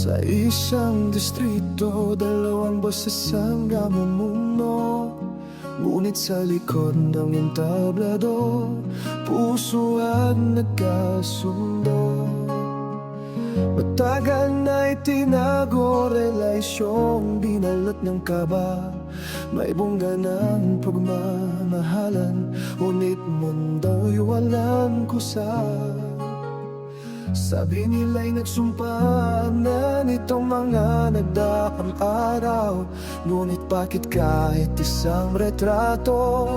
Sa isang distrito, dalawang boses ang namumuno. Ngunit sa likod ng entablado, puso at nagkasundo. Matagal na itinago, relasyong binalot ng kaba. May bungga ng pagmamahalan, ngunit mundo'y walang kusa. Sabi nila'y nagsumpa nitong mga nagdaang araw. Ngunit bakit kahit isang retrato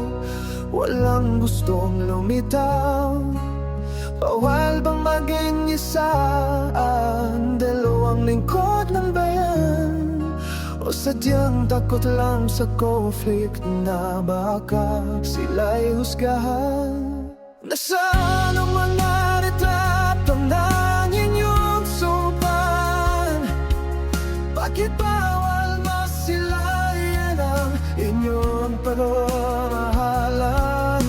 walang gustong lumitaw? Bawal bang maging isa ang dalawang lingkod ng bayan? O sadyang takot lang sa conflict na baka sila'y husgahan? Nasaan ang mga retrato ng inyong sumpan? Bakit bawal masilayan ang inyong pagmamahalan?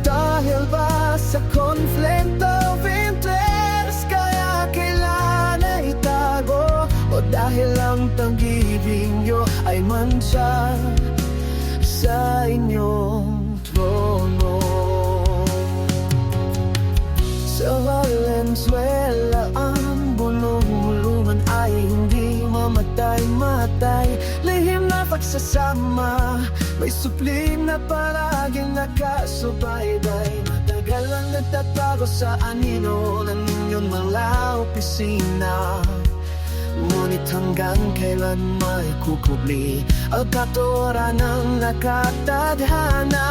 Dahil ba sa conflict of interest kaya kailangan itago? O dahil ang pag-ibig nyo ay mantsa sa inyong trono? Sa Valenzuela ang bulong-bulungan ay hindi mamatay-matay. Lihim na pagsasama, may supling na palaging nakasubaybay. Matagal ang nagtatago sa anino ng inyong mga opisina. Ngunit hanggang kailan may kukubli ang katotohanan ng nakatadhana?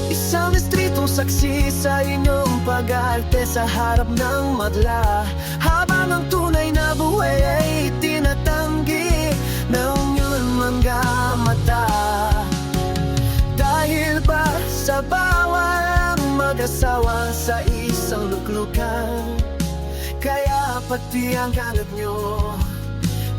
Isang distrito saksi sa inyong pag-arte sa harap ng madla. Habang ang tunay na buhay ay tinatanggi ng inyong mga mata. Dahil ba sa bawal mag-asawa sa isang luklukan, kaya pati ang kalat nyo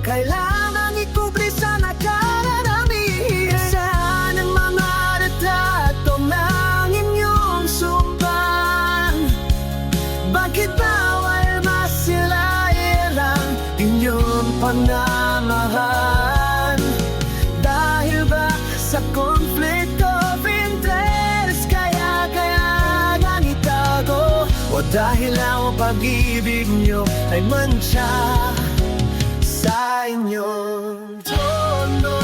kailangan ikubli sa nakararami? Saan ang mga retrato ng inyong sumpan? Bakit bawal masilayan ang inyong panamahan? Dahil ba sa conflict of interest kaya kailangan itago? O dahil ang pag-ibig nyo ay mantsa sa inyong trono?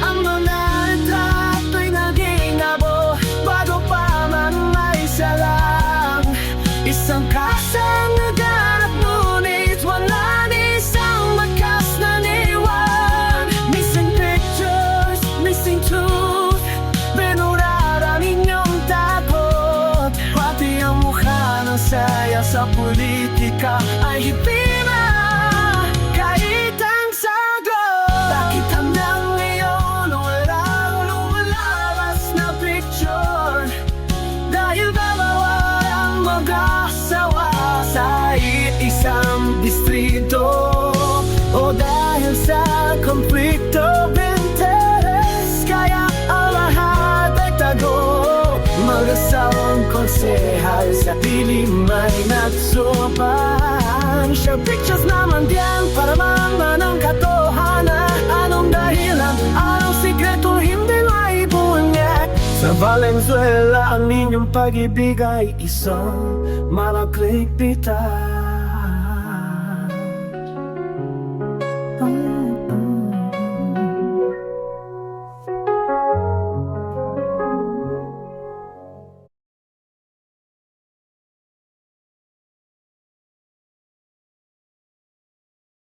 Ang mga retrato'y naging abo bago pa man may salang. Isang kasang naganap ngunit wala ni isang makas na niwan. Missing pictures, missing truth, binurara ninyong takot. Pati ang mukha ng saya sa politika ay hindi na kahit ang sagot. Bakit hanggang ngayon walang lumalabas na picture? Dahil ba bawal ang mag-asawa sa isang distrito? O dahil sa conflict of interest kaya ang lahat ay tago? Mag-asawang konsehal sa piling may nagsupan. Share pictures naman diyan para malaman ang katotohanan. Anong dahilan, anong sikreto hindi maibunyag? Sa Valenzuela ang inyong pag-ibig ay isang malaklik bitag.